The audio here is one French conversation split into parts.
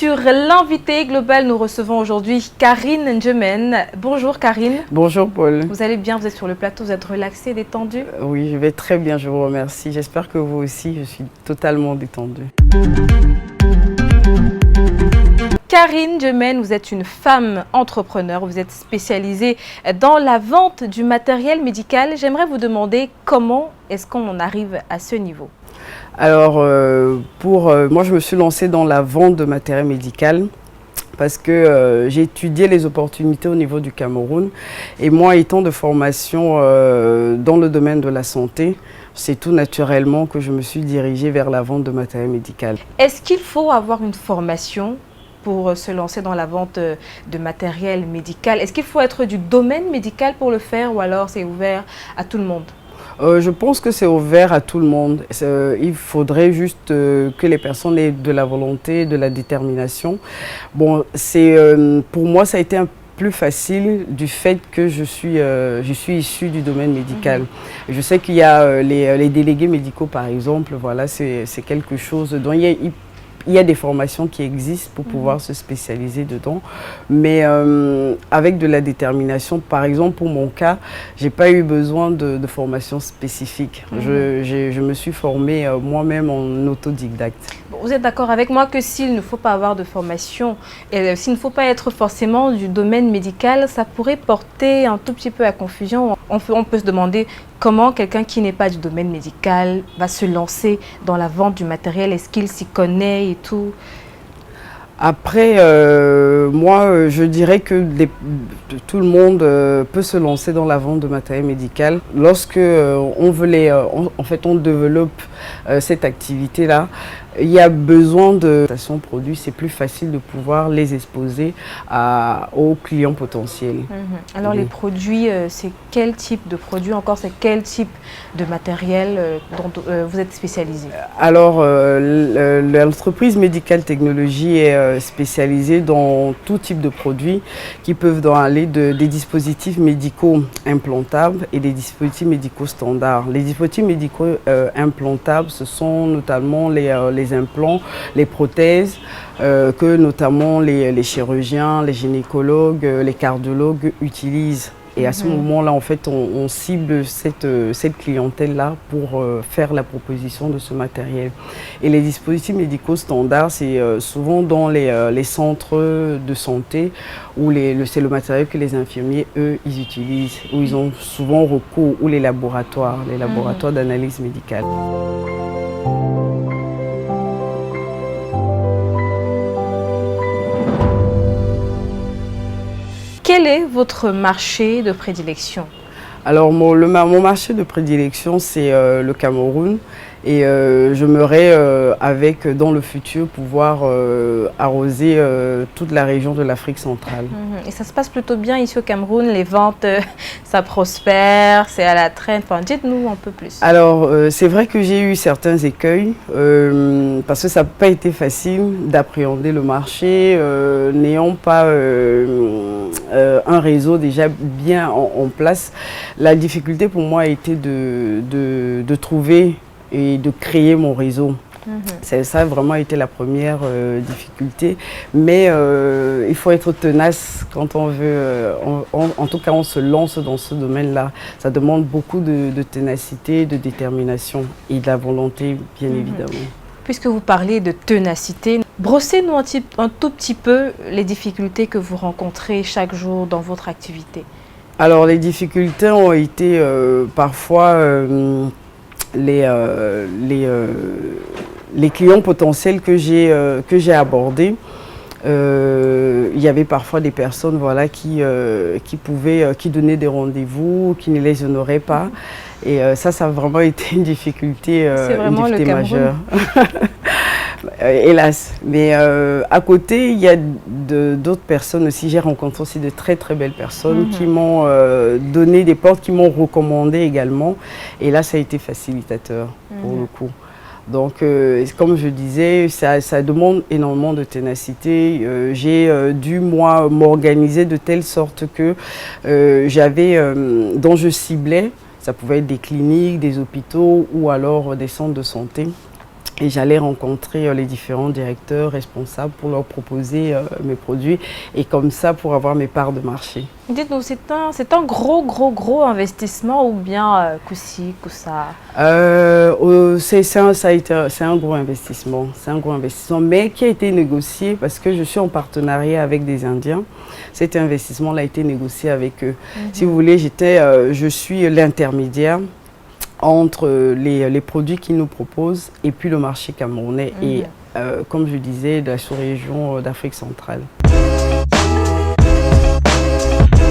sur l'invité global, nous recevons aujourd'hui Karine Ndjemène. Bonjour Karine. Bonjour Paul. Vous allez bien, vous êtes sur le plateau, vous êtes relaxée, détendue? Oui, je vais très bien, je vous remercie. J'espère que vous aussi, je suis totalement détendue. Karine Ndjemène, vous êtes une femme entrepreneur, vous êtes spécialisée dans la vente du matériel médical. J'aimerais vous demander comment est-ce qu'on arrive à ce niveau? Alors, moi, je me suis lancée dans la vente de matériel médical parce que j'ai étudié les opportunités au niveau du Cameroun. Et moi, étant de formation dans le domaine de la santé, c'est tout naturellement que je me suis dirigée vers la vente de matériel médical. Est-ce qu'il faut avoir une formation pour se lancer dans la vente de matériel médical? Est-ce qu'il faut être du domaine médical pour le faire ou alors c'est ouvert à tout le monde? Je pense que c'est ouvert à tout le monde. Il faudrait juste que les personnes aient de la volonté, de la détermination. Bon, pour moi, ça a été un plus facile du fait que je suis issue du domaine médical. Je sais qu'il y a les délégués médicaux, par exemple, voilà, c'est quelque chose dont il y a des formations qui existent pour pouvoir se spécialiser dedans, mais avec de la détermination. Par exemple, pour mon cas, je n'ai pas eu besoin de formation spécifique. Je me suis formée moi-même en autodidacte. Vous êtes d'accord avec moi que s'il ne faut pas avoir de formation, et s'il ne faut pas être forcément du domaine médical, ça pourrait porter un tout petit peu à confusion. On peut se demander comment quelqu'un qui n'est pas du domaine médical va se lancer dans la vente du matériel. Est-ce qu'il s'y connaît et tout? Après, moi, je dirais que tout le monde peut se lancer dans la vente de matériel médical. Lorsque on développe cette activité-là, il y a besoin de produits. C'est plus facile de pouvoir les exposer aux clients potentiels. Oui. Alors les produits, c'est quel type de produits encore? C'est quel type de matériel dont vous êtes spécialisé? Alors, l'entreprise Médical Technologie est spécialisée dans tout type de produits qui peuvent aller des dispositifs médicaux implantables et des dispositifs médicaux standards. Les dispositifs médicaux implantables, ce sont notamment les implants, les prothèses, que notamment les chirurgiens, les gynécologues, les cardiologues utilisent. Et à ce moment-là, en fait, on cible cette clientèle-là pour faire la proposition de ce matériel. Et les dispositifs médicaux standards, c'est souvent dans les centres de santé où c'est le matériel que les infirmiers, eux, ils utilisent, où ils ont souvent recours, ou les laboratoires d'analyse médicale. Quel est votre marché de prédilection? Alors, mon marché de prédilection, c'est le Cameroun. Et j'aimerais, dans le futur, pouvoir arroser toute la région de l'Afrique centrale. Et ça se passe plutôt bien ici au Cameroun, les ventes, ça prospère, c'est à la traîne. Enfin, dites-nous un peu plus. Alors, c'est vrai que j'ai eu certains écueils, parce que ça n'a pas été facile d'appréhender le marché, n'ayant pas un réseau déjà bien en place. La difficulté pour moi a été de trouver et de créer mon réseau. Ça a vraiment été la première difficulté, mais il faut être tenace quand on veut, en tout cas on se lance dans ce domaine-là. Ça demande beaucoup de ténacité, de détermination et de la volonté, bien évidemment. Puisque vous parlez de ténacité, brossez-nous un tout petit peu les difficultés que vous rencontrez chaque jour dans votre activité. Alors les difficultés ont été parfois les clients potentiels que j'ai abordés. Il y avait parfois des personnes, voilà, qui donnaient des rendez-vous, qui ne les honoraient pas. Et ça a vraiment été une difficulté majeure. Hélas. Mais à côté, il y a d'autres personnes aussi. J'ai rencontré aussi de très très belles personnes qui m'ont donné des portes, qui m'ont recommandé également. Et là, ça a été facilitateur pour le coup. Donc, comme je disais, ça demande énormément de ténacité. J'ai dû, moi, m'organiser de telle sorte que dont je ciblais, ça pouvait être des cliniques, des hôpitaux ou alors des centres de santé. et j'allais rencontrer les différents directeurs responsables pour leur proposer mes produits et comme ça pour avoir mes parts de marché. Dites-nous, c'est un gros investissement ou bien coup-ci, coup-ça? C'est un gros investissement. C'est un gros investissement, mais qui a été négocié parce que je suis en partenariat avec des Indiens. Cet investissement-là a été négocié avec eux. Si vous voulez, je suis l'intermédiaire entre les produits qu'ils nous proposent et puis le marché camerounais et, comme je disais, de la sous-région d'Afrique centrale.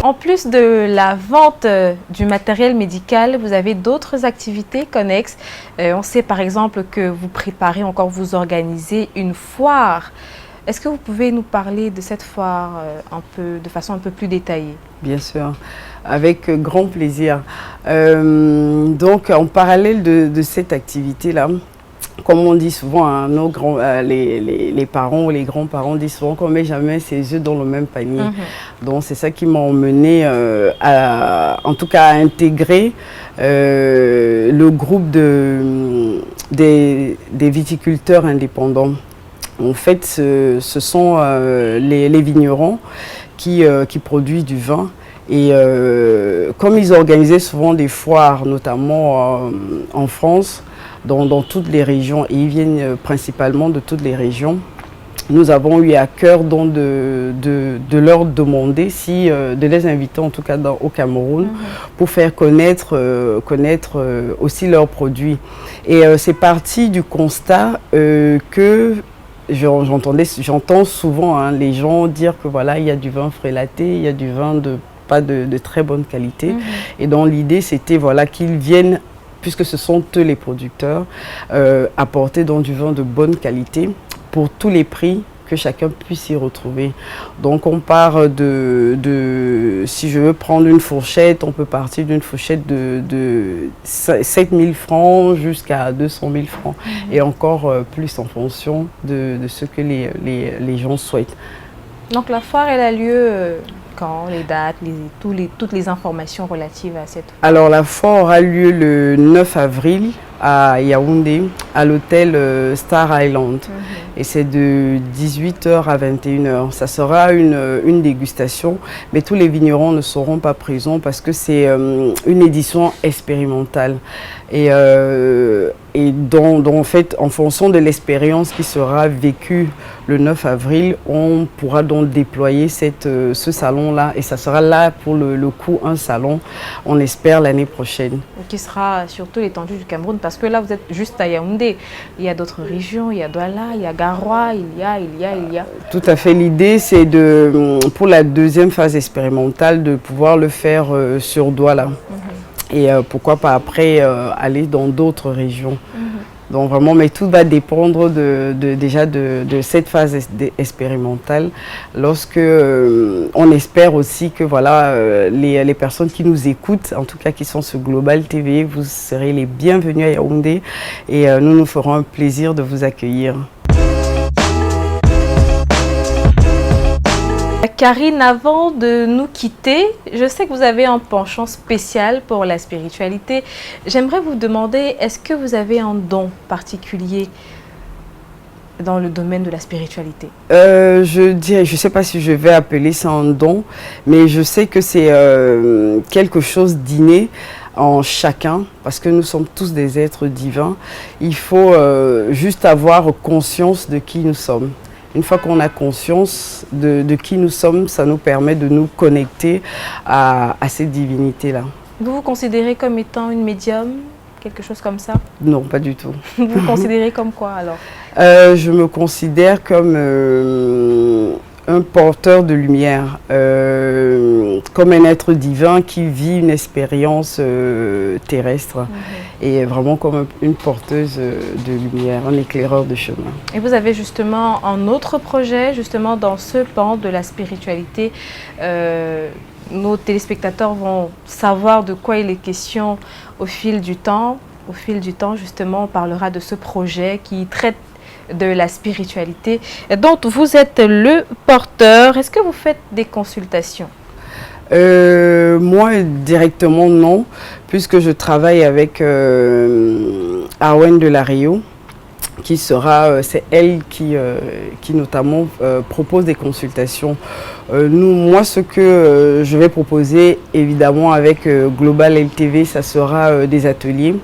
En plus de la vente du matériel médical, vous avez d'autres activités connexes. On sait par exemple que vous préparez, encore vous organisez une foire. Est-ce que vous pouvez nous parler de cette foire de façon un peu plus détaillée? Bien sûr, avec grand plaisir. Donc en parallèle de cette activité-là, comme on dit souvent, hein, les parents ou les grands-parents disent souvent qu'on ne met jamais ses œufs dans le même panier. Donc c'est ça qui m'a emmené en tout cas à intégrer le groupe des viticulteurs indépendants. En fait, ce sont les vignerons qui produisent du vin. Et comme ils organisaient souvent des foires, notamment en France, dans toutes les régions, et ils viennent principalement de toutes les régions, nous avons eu à cœur donc de leur demander de les inviter en tout cas au Cameroun pour faire connaître aussi leurs produits. Et c'est parti du constat que j'entends souvent hein, les gens dire que voilà, il y a du vin frélaté, il y a du vin pas de très bonne qualité. Et donc l'idée c'était voilà, qu'ils viennent, puisque ce sont eux les producteurs, apporter donc du vin de bonne qualité pour tous les prix, que chacun puisse y retrouver. Donc on part si je veux prendre une fourchette, on peut partir d'une fourchette de 7 000 francs jusqu'à 200 000 francs et encore plus en fonction de ce que les gens souhaitent. Donc la foire elle a lieu quand, les dates, toutes les informations relatives à cette foire? Alors la foire aura lieu le 9 avril à Yaoundé, à l'hôtel Star Island. Et c'est de 18 h à 21 h. Ça sera une dégustation, mais tous les vignerons ne seront pas présents parce que c'est une édition expérimentale. Et dont en fait, en fonction de l'expérience qui sera vécue le 9 avril, on pourra donc déployer ce salon-là. Et ça sera là pour le coup un salon, on espère, l'année prochaine. Qui sera sur toute l'étendue du Cameroun, parce que là vous êtes juste à Yaoundé. Il y a d'autres régions, il y a Douala, il y a Garoua, il y a. Tout à fait. L'idée c'est pour la deuxième phase expérimentale, de pouvoir le faire sur Douala. Et pourquoi pas après aller dans d'autres régions. Donc vraiment, mais tout va dépendre déjà de cette phase expérimentale. Lorsque on espère aussi que voilà, les personnes qui nous écoutent, en tout cas qui sont sur Global TV, vous serez les bienvenus à Yaoundé et nous nous ferons un plaisir de vous accueillir. Karine, avant de nous quitter, je sais que vous avez un penchant spécial pour la spiritualité. J'aimerais vous demander, est-ce que vous avez un don particulier dans le domaine de la spiritualité? Je ne sais pas si je vais appeler ça un don, mais je sais que c'est quelque chose d'inné en chacun, parce que nous sommes tous des êtres divins. Il faut juste avoir conscience de qui nous sommes. Une fois qu'on a conscience de qui nous sommes, ça nous permet de nous connecter à cette divinité-là. Vous vous considérez comme étant une médium, quelque chose comme ça? Non, pas du tout. Vous vous considérez comme quoi alors? Je me considère comme un porteur de lumière, comme un être divin qui vit une expérience terrestre et vraiment comme une porteuse de lumière, un éclaireur de chemin. Et vous avez justement un autre projet, justement dans ce pan de la spiritualité. Nos téléspectateurs vont savoir de quoi il est question au fil du temps. Au fil du temps, justement, on parlera de ce projet qui traite de la spiritualité, dont vous êtes le porteur. Est-ce que vous faites des consultations? Moi, directement, non, puisque je travaille avec Arwen de la Rio. c'est elle qui notamment propose des consultations. Moi, ce que je vais proposer, évidemment, avec Global LTV, ça sera des ateliers.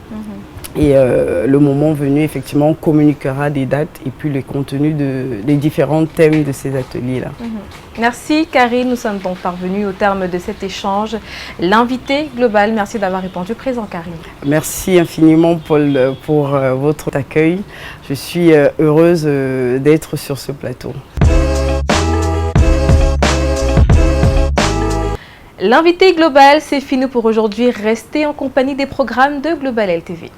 Et le moment venu, effectivement, on communiquera des dates et puis les contenus des différents thèmes de ces ateliers-là. Merci Karine, nous sommes donc parvenus au terme de cet échange. L'invité global, merci d'avoir répondu présent Karine. Merci infiniment Paul pour votre accueil. Je suis heureuse d'être sur ce plateau. L'invité global, c'est fini pour aujourd'hui. Restez en compagnie des programmes de Global LTV.